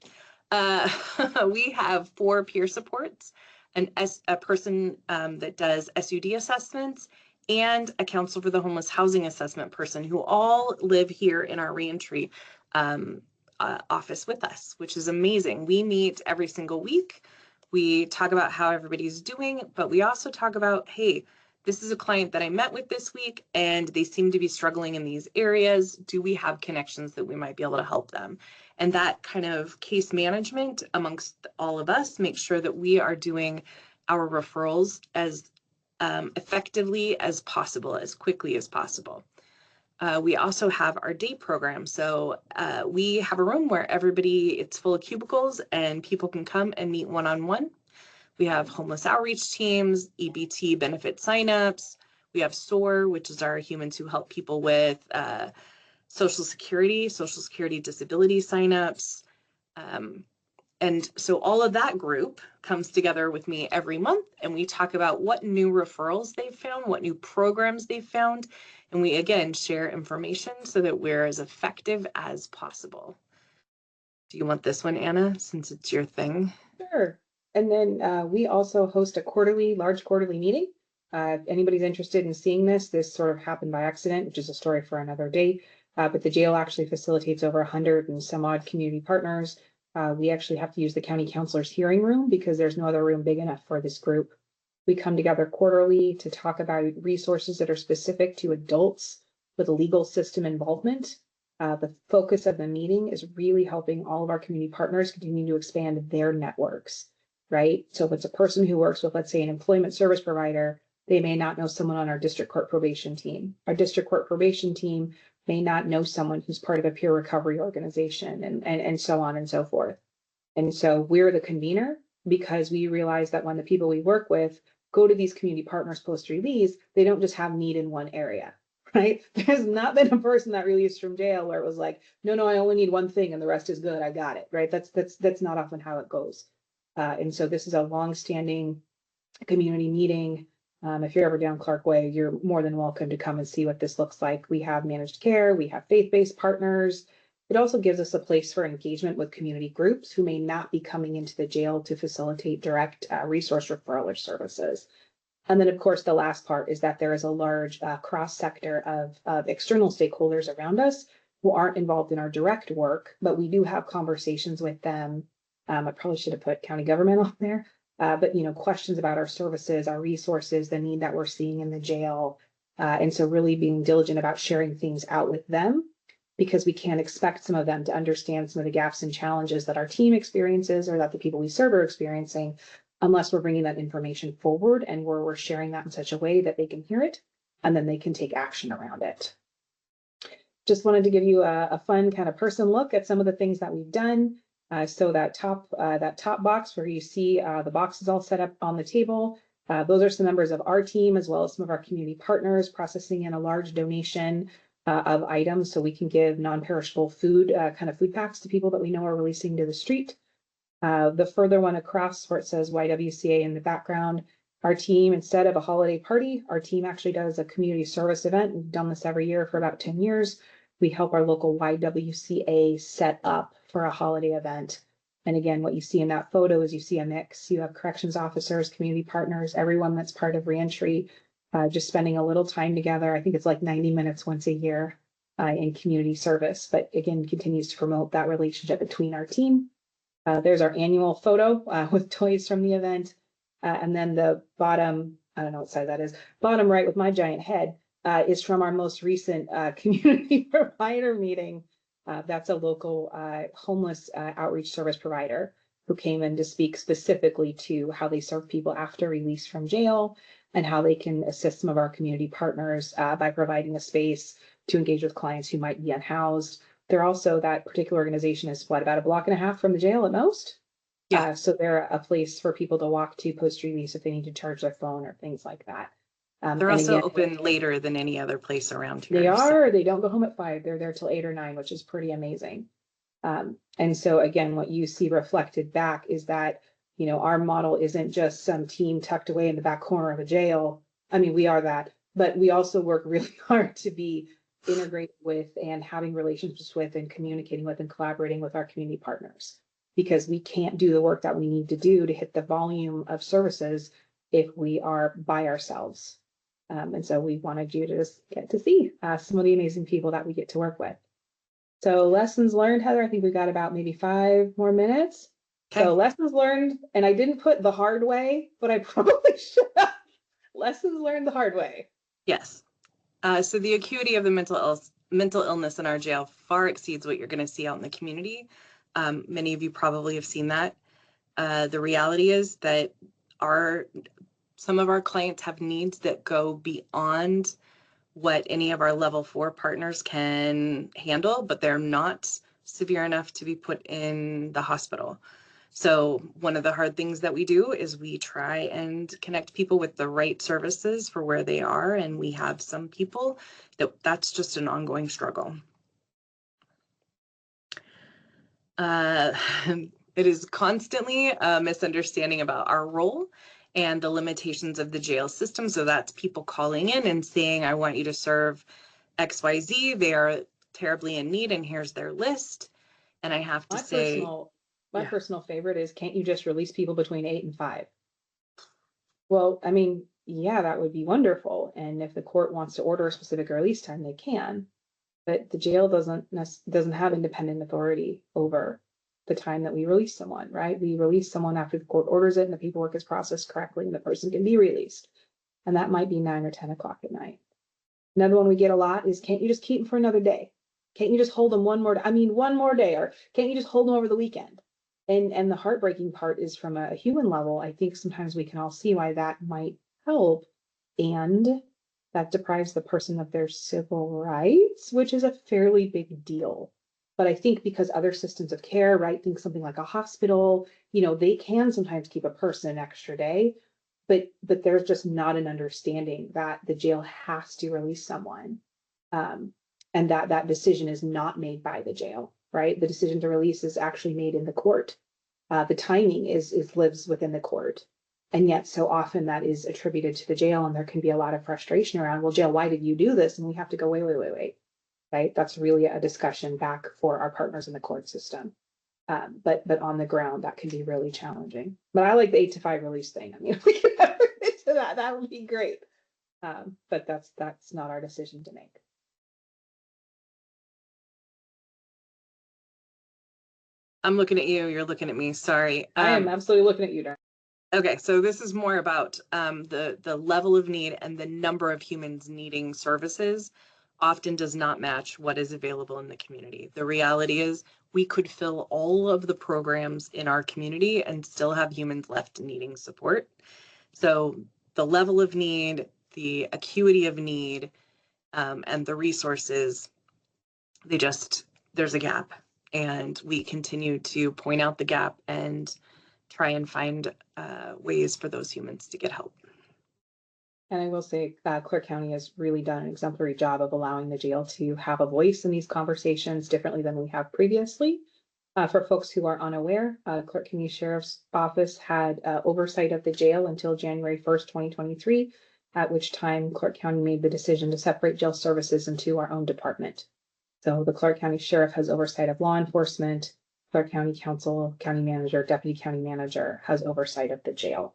We have 4 peer supports, a person that does SUD assessments, and a counsel for the homeless housing assessment person, who all live here in our reentry office with us, which is amazing. We meet every single week. We talk about how everybody's doing, but we also talk about, hey, this is a client that I met with this week and they seem to be struggling in these areas. Do we have connections that we might be able to help them? And that kind of case management amongst all of us makes sure that we are doing our referrals as effectively as possible, as quickly as possible. We also have our day program. So we have a room where it's full of cubicles and people can come and meet one-on-one. We have homeless outreach teams, EBT benefit signups. We have SOAR, which is our humans who help people with Social Security disability signups. And so all of that group comes together with me every month, and we talk about what new referrals they've found, what new programs they've found. And we, again, share information so that we're as effective as possible. Do you want this one, Anna, since it's your thing? Sure. And then we also host a large quarterly meeting. If anybody's interested in seeing this sort of happened by accident, which is a story for another day. But the jail actually facilitates over 100 and some odd community partners. We actually have to use the county counselor's hearing room because there's no other room big enough for this group. We come together quarterly to talk about resources that are specific to adults with legal system involvement. The focus of the meeting is really helping all of our community partners continue to expand their networks, right? So if it's a person who works with, let's say, an employment service provider, they may not know someone on our district court probation team. Our district court probation team may not know someone who's part of a peer recovery organization, and so on and so forth. And so we're the convener because we realize that when the people we work with go to these community partners post-release, they don't just have need in one area, right? There's not been a person that released from jail where it was like, no, I only need one thing and the rest is good. I got it, right? That's not often how it goes. And so this is a longstanding community meeting. If you're ever down Clark Way, you're more than welcome to come and see what this looks like. We have managed care, we have faith-based partners. It also gives us a place for engagement with community groups who may not be coming into the jail to facilitate direct resource referral or services. And then, of course, the last part is that there is a large cross sector of external stakeholders around us who aren't involved in our direct work, but we do have conversations with them. I probably should have put county government on there, but questions about our services, our resources, the need that we're seeing in the jail. And so really being diligent about sharing things out with them, because we can't expect some of them to understand some of the gaps and challenges that our team experiences or that the people we serve are experiencing, unless we're bringing that information forward and we're sharing that in such a way that they can hear it and then they can take action around it. Just wanted to give you a fun kind of person look at some of the things that we've done. So that top box where you see the boxes all set up on the table, those are some members of our team as well as some of our community partners processing in a large donation of items so we can give non-perishable food, kind of food packs to people that we know are releasing to the street. The further one across where it says YWCA in the background, our team, instead of a holiday party, our team actually does a community service event. We've done this every year for about 10 years. We help our local YWCA set up for a holiday event. And again, what you see in that photo is you see a mix. You have corrections officers, community partners, everyone that's part of Reentry, just spending a little time together. I think it's like 90 minutes once a year in community service, but again, continues to promote that relationship between our team. There's our annual photo with toys from the event. And then the bottom, I don't know what size that is, bottom right with my giant head is from our most recent community provider meeting. That's a local homeless outreach service provider who came in to speak specifically to how they serve people after release from jail and how they can assist some of our community partners by providing a space to engage with clients who might be unhoused. They're also, that particular organization is what, about a block and a half from the jail at most? Yeah. So they're a place for people to walk to post-release if they need to charge their phone or things like that. They're also open later than any other place around here. They are. They don't go home at 5. They're there till 8 or 9, which is pretty amazing. And so again, what you see reflected back is that, our model isn't just some team tucked away in the back corner of a jail. I mean, we are that, but we also work really hard to be integrated with and having relationships with and communicating with and collaborating with our community partners, because we can't do the work that we need to do to hit the volume of services if we are by ourselves. And so we wanted you to just get to see some of the amazing people that we get to work with. So lessons learned, Heather, I think we got about maybe 5 more minutes. Okay. So lessons learned, and I didn't put the hard way, but I probably should have. Lessons learned the hard way. Yes. So the acuity of the mental illness in our jail far exceeds what you're going to see out in the community. Many of you probably have seen that. The reality is that some of our clients have needs that go beyond what any of our level 4 partners can handle, but they're not severe enough to be put in the hospital. So one of the hard things that we do is we try and connect people with the right services for where they are. And we have some people that's just an ongoing struggle. It is constantly a misunderstanding about our role and the limitations of the jail system. So that's people calling in and saying, I want you to serve XYZ. They are terribly in need and here's their list. And I have to say, my personal favorite is, can't you just release people between 8 and 5? Well, I mean, yeah, that would be wonderful. And if the court wants to order a specific release time, they can. But the jail doesn't have independent authority over the time that we release someone, right? We release someone after the court orders it and the paperwork is processed correctly and the person can be released. And that might be 9 or 10 o'clock at night. Another one we get a lot is, can't you just keep them for another day? Can't you just hold them one more day? Or can't you just hold them over the weekend? And the heartbreaking part is, from a human level, I think sometimes we can all see why that might help. And that deprives the person of their civil rights, which is a fairly big deal. But I think because other systems of care, right, think something like a hospital, they can sometimes keep a person an extra day, but there's just not an understanding that the jail has to release someone. And that decision is not made by the jail, right? The decision to release is actually made in the court. The timing lives within the court. And yet so often that is attributed to the jail, and there can be a lot of frustration around, well, jail, why did you do this? And we have to go, wait, right? That's really a discussion back for our partners in the court system. But on the ground, that can be really challenging. But I like the 8 to 5 release thing. I mean, if we could ever get to that, that would be great. But that's not our decision to make. I'm looking at you, you're looking at me, sorry. I am absolutely looking at you, Darren. Okay, so this is more about the level of need, and the number of humans needing services often does not match what is available in the community. The reality is we could fill all of the programs in our community and still have humans left needing support. So the level of need, the acuity of need, and the resources, there's a gap, and we continue to point out the gap and try and find ways for those humans to get help. And I will say Clark County has really done an exemplary job of allowing the jail to have a voice in these conversations differently than we have previously. For folks who are unaware, Clark County Sheriff's Office had oversight of the jail until January 1st, 2023, at which time Clark County made the decision to separate jail services into our own department. So the Clark County Sheriff has oversight of law enforcement. Clark County Council, County Manager, Deputy County Manager has oversight of the jail.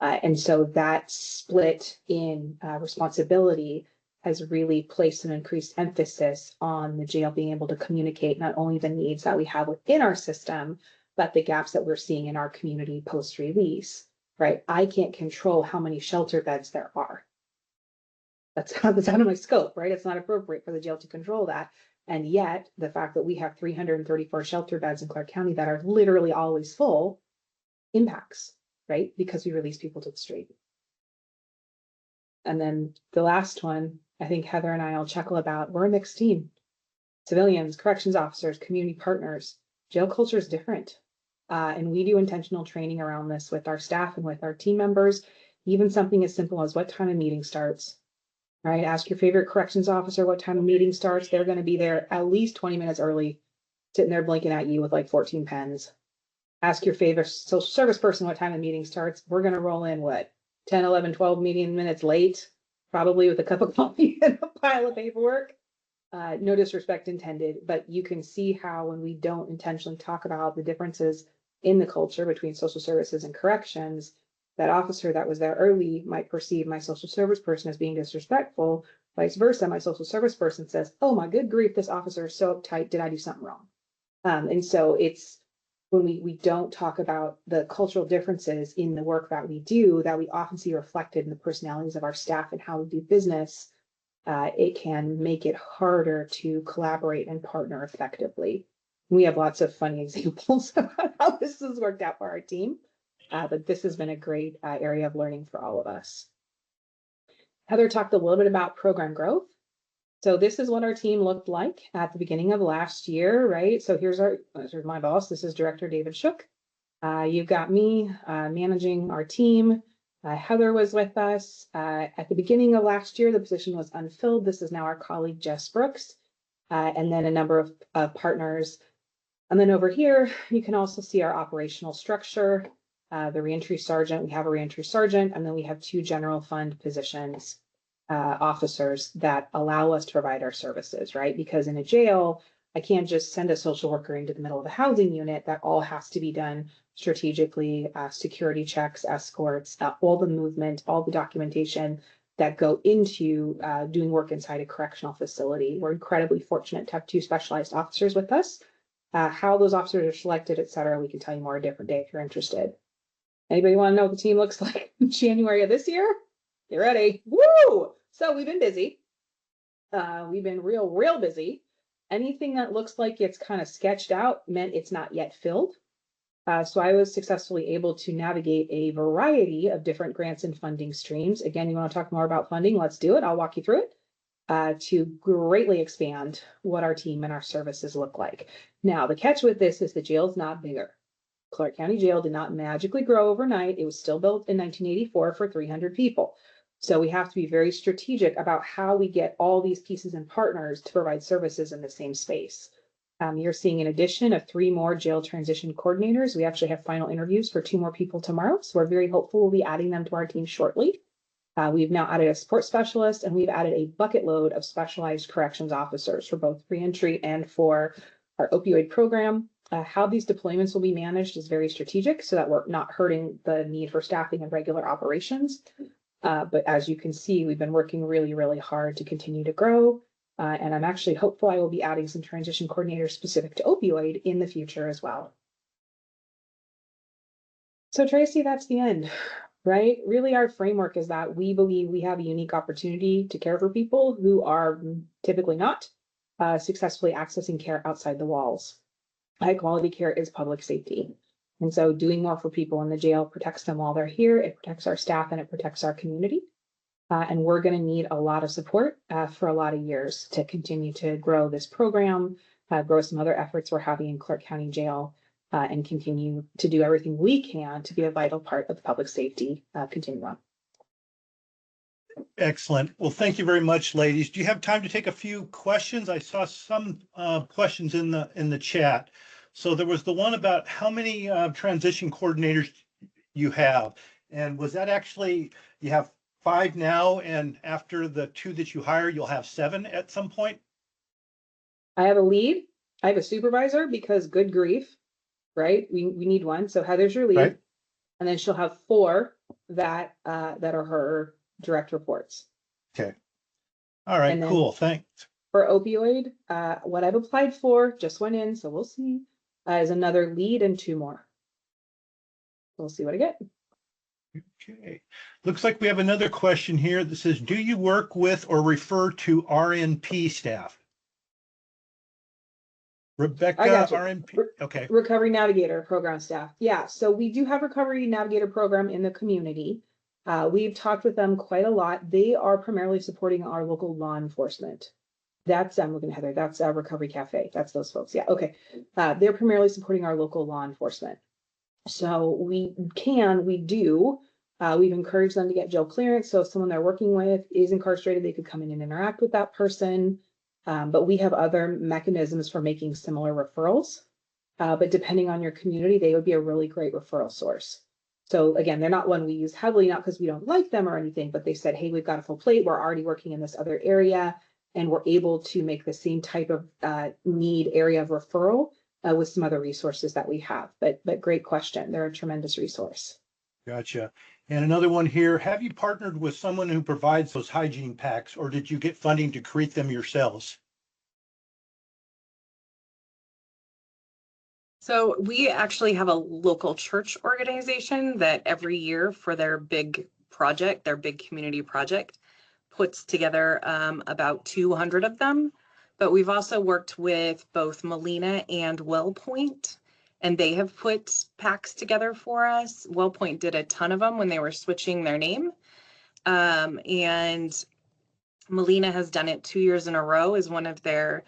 And so that split in responsibility has really placed an increased emphasis on the jail being able to communicate not only the needs that we have within our system, but the gaps that we're seeing in our community post-release, right? I can't control how many shelter beds there are. That's out of my scope, right? It's not appropriate for the jail to control that. And yet the fact that we have 334 shelter beds in Clark County that are literally always full impacts, right? Because we release people to the street. And then the last one, I think Heather and I will chuckle about, we're a mixed team. Civilians, corrections officers, community partners. Jail culture is different. And we do intentional training around this with our staff and with our team members. Even something as simple as what time a meeting starts, right? Ask your favorite corrections officer what time a meeting starts. They're going to be there at least 20 minutes early, sitting there blinking at you with like 14 pens. Ask your favorite social service person what time the meeting starts. We're going to roll in, 10, 11, 12 meeting minutes late, probably with a cup of coffee and a pile of paperwork. No disrespect intended, but you can see how when we don't intentionally talk about the differences in the culture between social services and corrections, that officer that was there early might perceive my social service person as being disrespectful. Vice versa, my social service person says, oh my good grief, this officer is so uptight, did I do something wrong? And so it's when we don't talk about the cultural differences in the work that we do, that we often see reflected in the personalities of our staff and how we do business, it can make it harder to collaborate and partner effectively. We have lots of funny examples about how this has worked out for our team, but this has been a great area of learning for all of us. Heather talked a little bit about program growth. So this is what our team looked like at the beginning of last year, right? So here's my boss. This is Director David Shook. You've got me managing our team. Heather was with us. At the beginning of last year, the position was unfilled. This is now our colleague, Jess Brooks, and then a number of partners. And then over here, you can also see our operational structure. The reentry sergeant, we have a reentry sergeant, and then we have 2 general fund positions. Officers that allow us to provide our services, right? Because in a jail, I can't just send a social worker into the middle of a housing unit. That all has to be done strategically, security checks, escorts, all the movement, all the documentation that go into doing work inside a correctional facility. We're incredibly fortunate to have 2 specialized officers with us. How those officers are selected, et cetera, we can tell you more a different day if you're interested. Anybody want to know what the team looks like in January of this year? Get ready. Woo! So we've been busy. We've been real busy. Anything that looks like it's kind of sketched out meant it's not yet filled. So I was successfully able to navigate a variety of different grants and funding streams. Again, you want to talk more about funding? Let's do it. I'll walk you through it to greatly expand what our team and our services look like. Now, the catch with this is the jail's not bigger. Clark County Jail did not magically grow overnight. It was still built in 1984 for 300 people. So we have to be very strategic about how we get all these pieces and partners to provide services in the same space. You're seeing an addition of 3 more jail transition coordinators. We actually have final interviews for 2 more people tomorrow, so we're very hopeful we'll be adding them to our team shortly. We've now added a support specialist, and we've added a bucket load of specialized corrections officers for both reentry and for our opioid program. How these deployments will be managed is very strategic so that we're not hurting the need for staffing and regular operations. But as you can see, we've been working really, really hard to continue to grow. And I'm actually hopeful I will be adding some transition coordinators specific to opioid in the future as well. So Tracy, that's the end, right? Really, our framework is that we believe we have a unique opportunity to care for people who are typically not successfully accessing care outside the walls. High quality care is public safety. And so doing more for people in the jail protects them while they're here, it protects our staff, and it protects our community. And we're going to need a lot of support for a lot of years to continue to grow this program, grow some other efforts we're having in Clark County Jail, and continue to do everything we can to be a vital part of the public safety continuum. Excellent. Well, thank you very much, ladies. Do you have time to take a few questions? I saw some questions in the chat. So there was the one about how many transition coordinators you have, and was that actually you have 5 now, and after the 2 that you hire, you'll have 7 at some point? I have a lead. I have a supervisor because good grief, right? We need one. So Heather's your lead, Right. And then she'll have 4 that are her direct reports. Okay. All right. And then cool. Thanks. For opioid, what I've applied for just went in, so we'll see. Is another lead and 2 more. We'll see what I get. Okay. Looks like we have another question here that says, do you work with or refer to RNP staff? Rebecca, RNP. Okay. Recovery Navigator program staff. Yeah, so we do have Recovery Navigator program in the community. We've talked with them quite a lot. They are primarily supporting our local law enforcement. That's, I'm looking at Heather, that's Recovery Cafe. That's those folks. Yeah, okay. They're primarily supporting our local law enforcement. So we do. We've encouraged them to get jail clearance. So if someone they're working with is incarcerated, they could come in and interact with that person. But we have other mechanisms for making similar referrals. But depending on your community, they would be a really great referral source. So again, they're not one we use heavily, not because we don't like them or anything, but they said, hey, we've got a full plate. We're already working in this other area, and we're able to make the same type of need area of referral with some other resources that we have. But great question. They're a tremendous resource. Gotcha. And another one here, have you partnered with someone who provides those hygiene packs, or did you get funding to create them yourselves? So we actually have a local church organization that every year for their big project, their big community project, puts together about 200 of them. But we've also worked with both Molina and WellPoint, and they have put packs together for us. WellPoint did a ton of them when they were switching their name. And Molina has done it 2 years in a row as one of their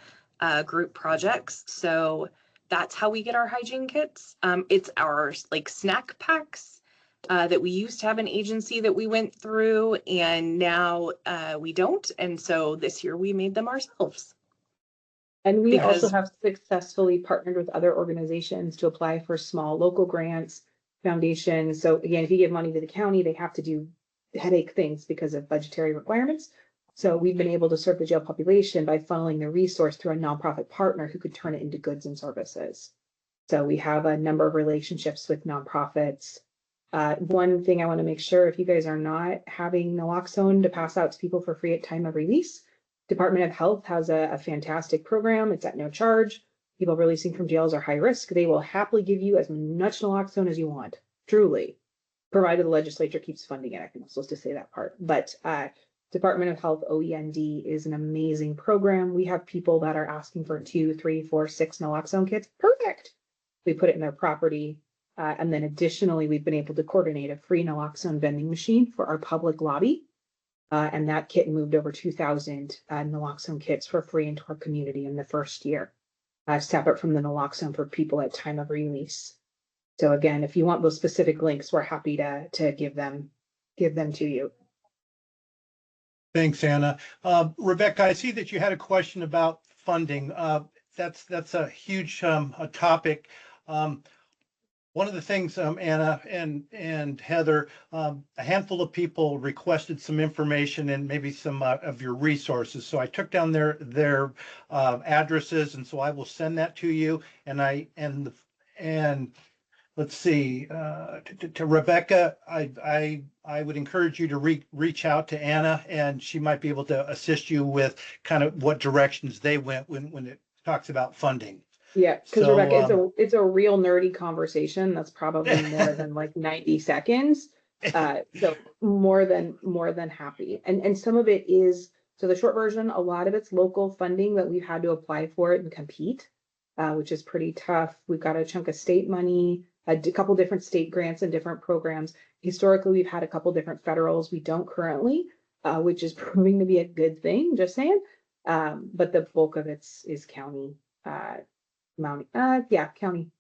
group projects. So that's how we get our hygiene kits. It's our like snack packs that we used to have an agency that we went through, and now we don't. And so this year we made them ourselves. And we also have successfully partnered with other organizations to apply for small local grants, foundations. So again, if you give money to the county, they have to do headache things because of budgetary requirements. So we've been able to serve the jail population by funneling the resource through a nonprofit partner who could turn it into goods and services. So we have a number of relationships with nonprofits. One thing I want to make sure, if you guys are not having naloxone to pass out to people for free at time of release, Department of Health has a fantastic program. It's at no charge. People releasing from jails are high risk. They will happily give you as much naloxone as you want, truly, provided the legislature keeps funding it. I think I'm supposed to say that part. But Department of Health OEND is an amazing program. We have people that are asking for 2, 3, 4, 6 naloxone kits. Perfect. We put it in their property. And then additionally, we've been able to coordinate a free naloxone vending machine for our public lobby. And that kit moved over 2,000 naloxone kits for free into our community in the first year, separate from the naloxone for people at time of release. So again, if you want those specific links, we're happy to give them to you. Thanks, Anna. Rebecca, I see that you had a question about funding. that's a huge a topic. One of the things, Anna and Heather, a handful of people requested some information and maybe some of your resources. So I took down their addresses, and so I will send that to you. And let's see, to Rebecca, I would encourage you to reach out to Anna, and she might be able to assist you with kind of what directions they went when it talks about funding. Yeah, because So, Rebecca, it's a real nerdy conversation that's probably more than like 90 seconds. So more than happy. And some of it is, so the short version, a lot of it's local funding that we've had to apply for it and compete, which is pretty tough. We've got a chunk of state money, a couple different state grants and different programs. Historically, we've had a couple different federals. We don't currently, which is proving to be a good thing, just saying. But the bulk of it is county. County,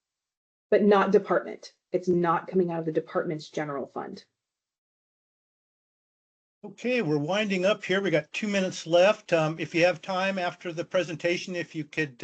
but not department. It's not coming out of the department's general fund. okay, we're winding up here. We got 2 minutes left. If you have time after the presentation, if you could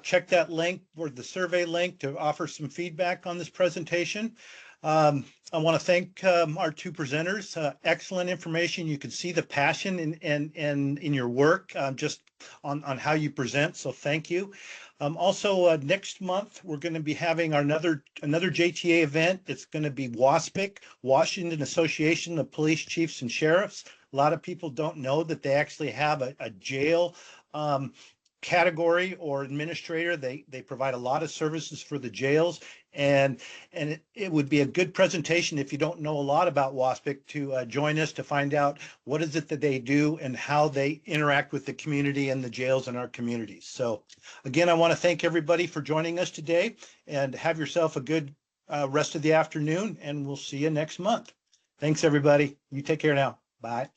check that link or the survey link to offer some feedback on this presentation. I want to thank our two presenters. Excellent information. You can see the passion in your work, just on how you present. So thank you. Also, next month, we're going to be having another JTA event. It's going to be WASPIC, Washington Association of Police Chiefs and Sheriffs. A lot of people don't know that they actually have a jail category or administrator. They provide a lot of services for the jails, and it would be a good presentation if you don't know a lot about WASPIC to join us to find out what is it that they do and how they interact with the community and the jails in our communities. So again, I want to thank everybody for joining us today, and have yourself a good rest of the afternoon, and we'll see you next month. Thanks, everybody. You take care now. Bye.